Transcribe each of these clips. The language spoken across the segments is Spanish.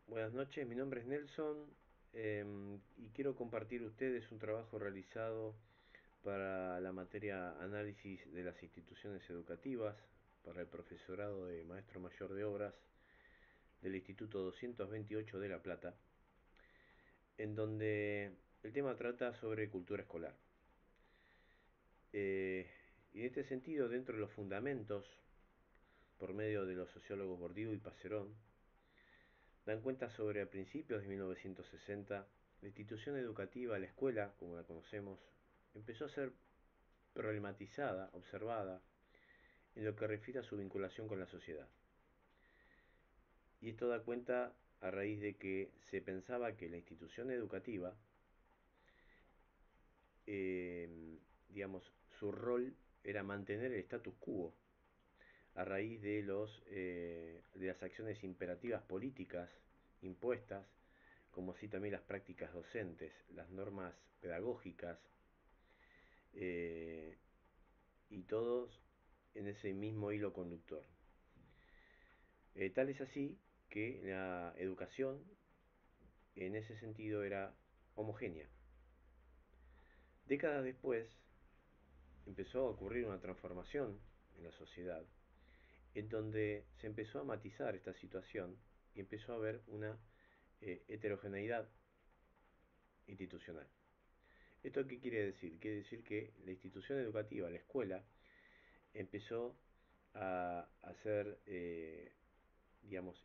Buenas noches, mi nombre es Nelson y quiero compartir ustedes un trabajo realizado para la materia Análisis de las instituciones educativas para el profesorado de Maestro Mayor de Obras del Instituto 228 de La Plata, en donde el tema trata sobre cultura escolar. Y en este sentido, dentro de los fundamentos, por medio de los sociólogos Bourdieu y Passerón, dan cuenta sobre a principios de 1960, la institución educativa, la escuela, como la conocemos, empezó a ser problematizada, observada, en lo que refiere a su vinculación con la sociedad. Y esto da cuenta a raíz de que se pensaba que la institución educativa, eh, su rol era mantener el status quo a raíz de de las acciones imperativas políticas impuestas, como así también las prácticas docentes, las normas pedagógicas, eh, y todos en ese mismo hilo conductor. Tal es así que la educación en ese sentido era homogénea. Décadas después empezó a ocurrir una transformación en la sociedad, en donde se empezó a matizar esta situación y empezó a haber una heterogeneidad institucional. ¿Esto qué quiere decir? Quiere decir que la institución educativa, la escuela, empezó a ser,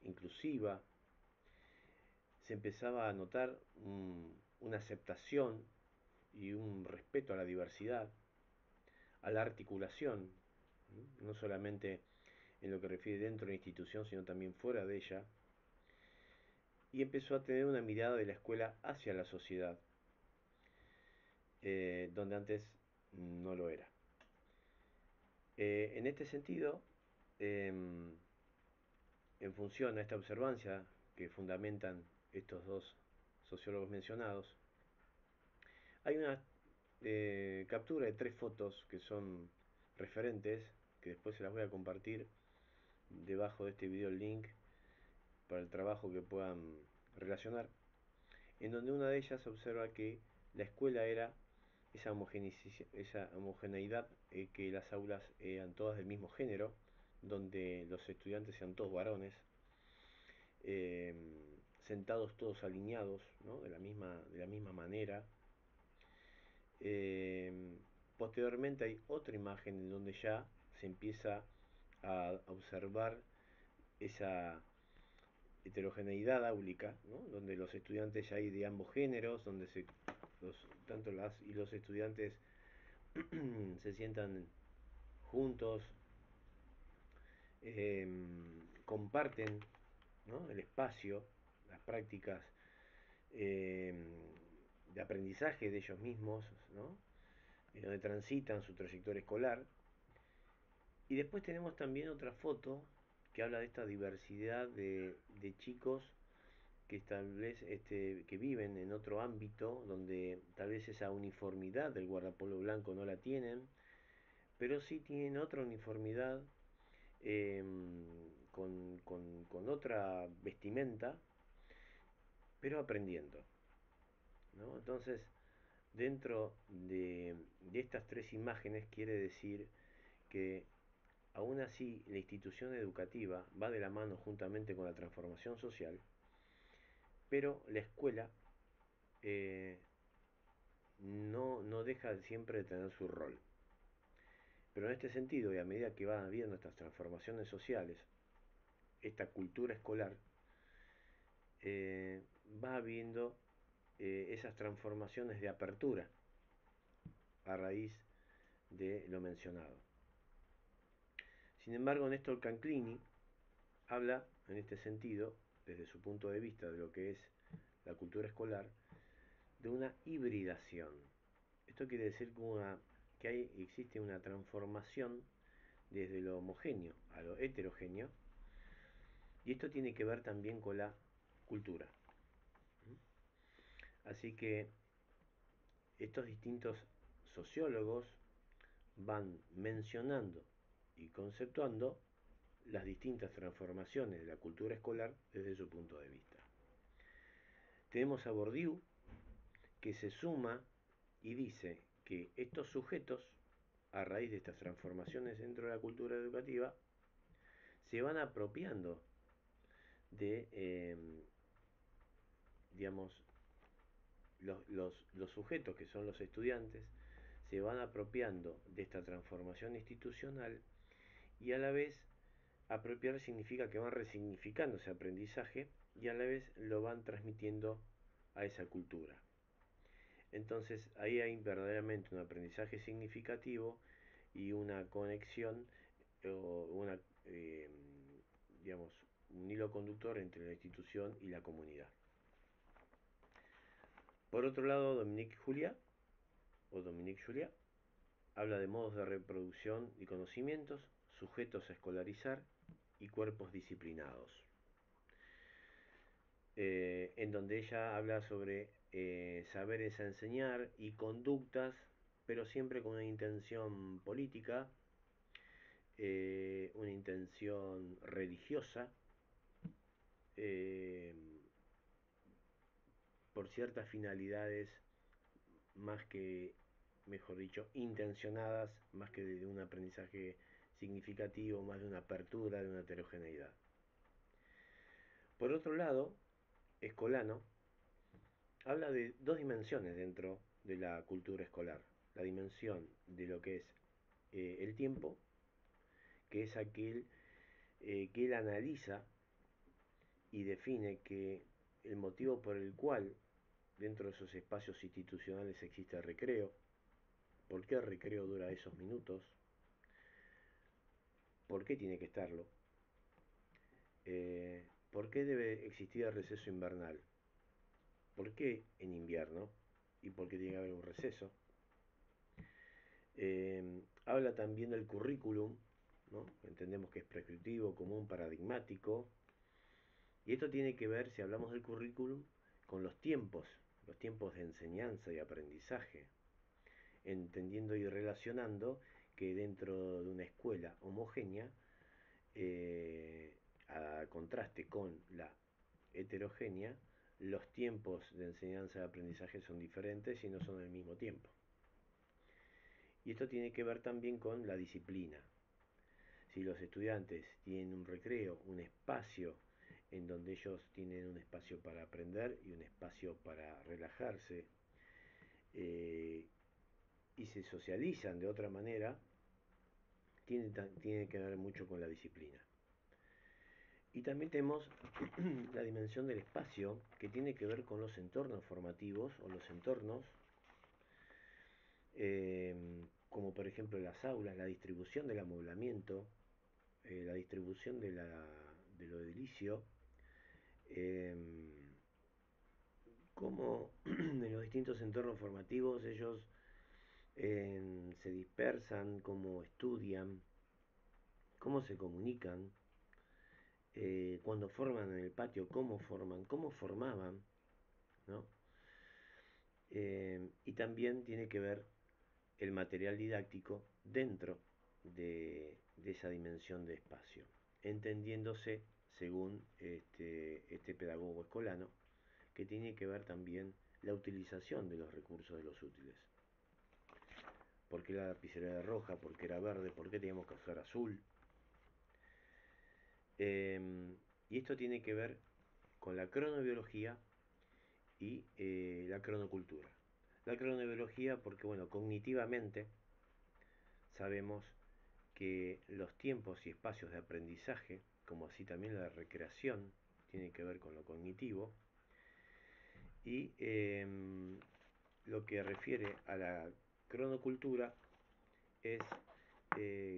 inclusiva. Se empezaba a notar una aceptación y un respeto a la diversidad, a la articulación, no solamente en lo que refiere dentro de la institución, sino también fuera de ella, y empezó a tener una mirada de la escuela hacia la sociedad, donde antes no lo era. En este sentido, em, en función a esta observancia que fundamentan estos dos sociólogos mencionados, hay una captura de 3 fotos que son referentes, que después se las voy a compartir debajo de este video el link para el trabajo que puedan relacionar, en donde una de ellas observa que la escuela era esa homogeneidad, que las aulas eran todas del mismo género, donde los estudiantes eran todos varones, eh, sentados todos alineados, ¿no? de la misma manera. Eh, Posteriormente hay otra imagen en donde ya se empieza a observar esa heterogeneidad áulica, ¿no? Donde los estudiantes ya hay de ambos géneros, donde tanto las y los estudiantes se sientan juntos, comparten, ¿no? el espacio, las prácticas eh, de aprendizaje de ellos mismos, ¿no? Donde transitan su trayectoria escolar. Y después tenemos también otra foto que habla de esta diversidad de chicos que tal vez que viven en otro ámbito, donde tal vez esa uniformidad del guardapolvo blanco no la tienen, pero sí tienen otra uniformidad, eh, con otra vestimenta, pero aprendiendo, ¿no? Entonces, dentro de estas 3 imágenes quiere decir que aún así la institución educativa va de la mano juntamente con la transformación social, pero la escuela eh, no deja siempre de tener su rol. Pero en este sentido, y a medida que van habiendo estas transformaciones sociales, esta cultura escolar, va habiendo esas transformaciones de apertura a raíz de lo mencionado. Sin embargo, Néstor Canclini habla en este sentido, desde su punto de vista de lo que es la cultura escolar, de una hibridación. Esto quiere decir que existe una transformación desde lo homogéneo a lo heterogéneo, y esto tiene que ver también con la cultura. Así que estos distintos sociólogos van mencionando y conceptuando las distintas transformaciones de la cultura escolar desde su punto de vista. Tenemos a Bourdieu, que se suma y dice que estos sujetos, a raíz de estas transformaciones dentro de la cultura educativa, se van apropiando de, digamos, los sujetos que son los estudiantes, se van apropiando de esta transformación institucional y a la vez apropiar significa que van resignificando ese aprendizaje y a la vez lo van transmitiendo a esa cultura. Entonces ahí hay verdaderamente un aprendizaje significativo y una conexión o una, digamos, un hilo conductor entre la institución y la comunidad. Por otro lado, Dominique Julia habla de modos de reproducción y conocimientos, sujetos a escolarizar y cuerpos disciplinados, en donde ella habla sobre saberes a enseñar y conductas, pero siempre con una intención política, una intención religiosa, eh, por ciertas finalidades más que, mejor dicho, intencionadas, más que de un aprendizaje significativo, más de una apertura, de una heterogeneidad. Por otro lado, Escolano habla de dos dimensiones dentro de la cultura escolar. La dimensión de lo que es el tiempo, que es aquel que él analiza y define que el motivo por el cual dentro de esos espacios institucionales existe el recreo, por qué el recreo dura esos minutos, por qué tiene que estarlo, por qué debe existir el receso invernal, por qué en invierno y por qué tiene que haber un receso. Habla también del currículum, ¿no? Entendemos que es prescriptivo, común, paradigmático, y esto tiene que ver, si hablamos del currículum, con los tiempos de enseñanza y aprendizaje, entendiendo y relacionando que dentro de una escuela homogénea, a contraste con la heterogénea, los tiempos de enseñanza y aprendizaje son diferentes y no son al mismo tiempo. Y esto tiene que ver también con la disciplina. Si los estudiantes tienen un recreo, un espacio en donde ellos tienen un espacio para aprender y un espacio para relajarse, y se socializan de otra manera, tiene que ver mucho con la disciplina. Y también tenemos la dimensión del espacio, que tiene que ver con los entornos formativos o los entornos, como por ejemplo las aulas, la distribución del amoblamiento, la distribución de lo edilicio, cómo en los distintos entornos formativos ellos se dispersan, cómo estudian, cómo se comunican, cuando forman en el patio, cómo forman, cómo formaban, ¿no? Y también tiene que ver el material didáctico dentro de esa dimensión de espacio, entendiéndose según este pedagogo escolano, que tiene que ver también la utilización de los recursos de los útiles. ¿Por qué la lapicera era roja? ¿Por qué era verde? ¿Por qué teníamos que usar azul? Y esto tiene que ver con la cronobiología y la cronocultura. La cronobiología porque, bueno, cognitivamente sabemos que los tiempos y espacios de aprendizaje, como así también la recreación, tiene que ver con lo cognitivo, y lo que refiere a la cronocultura es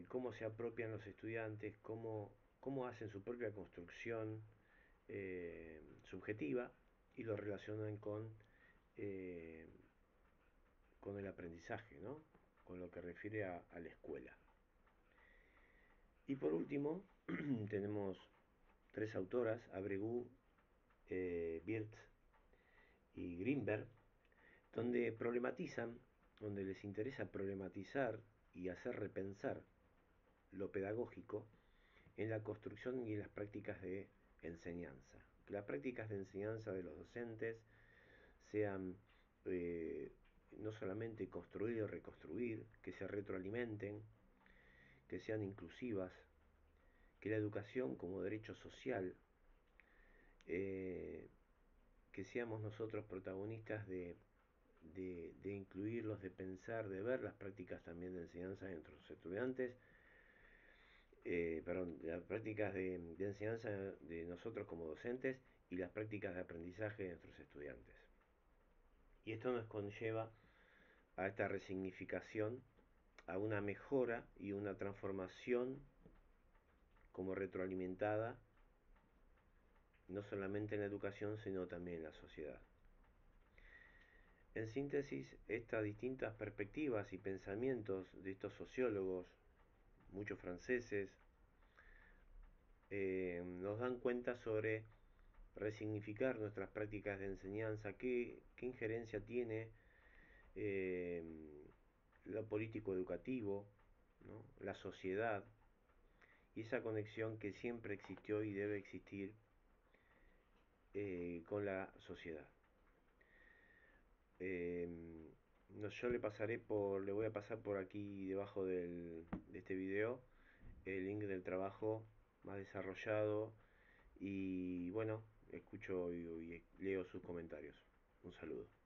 cómo se apropian los estudiantes, cómo hacen su propia construcción subjetiva y lo relacionan eh, con el aprendizaje, ¿no? Con lo que refiere a la escuela. Y por último, tenemos tres autoras, Abregu, Wirtz y Greenberg, donde les interesa problematizar y hacer repensar lo pedagógico en la construcción y en las prácticas de enseñanza. Las prácticas de enseñanza de los docentes, sean eh, no solamente construir o reconstruir, que se retroalimenten, que sean inclusivas, que la educación como derecho social, eh, que seamos nosotros protagonistas de incluirlos, de pensar, de ver las prácticas también de enseñanza de nuestros estudiantes, perdón, las prácticas de enseñanza de nosotros como docentes y las prácticas de aprendizaje de nuestros estudiantes. Y esto nos conlleva a esta resignificación, a una mejora y una transformación como retroalimentada, no solamente en la educación, sino también en la sociedad. En síntesis, estas distintas perspectivas y pensamientos de estos sociólogos, muchos franceses, nos dan cuenta sobre resignificar nuestras prácticas de enseñanza, qué injerencia tiene eh, lo político educativo, ¿no? La sociedad, y esa conexión que siempre existió y debe existir con la sociedad. Eh, no, yo le voy a pasar por aquí debajo de este video el link del trabajo más desarrollado y bueno, escucho y leo sus comentarios. Un saludo.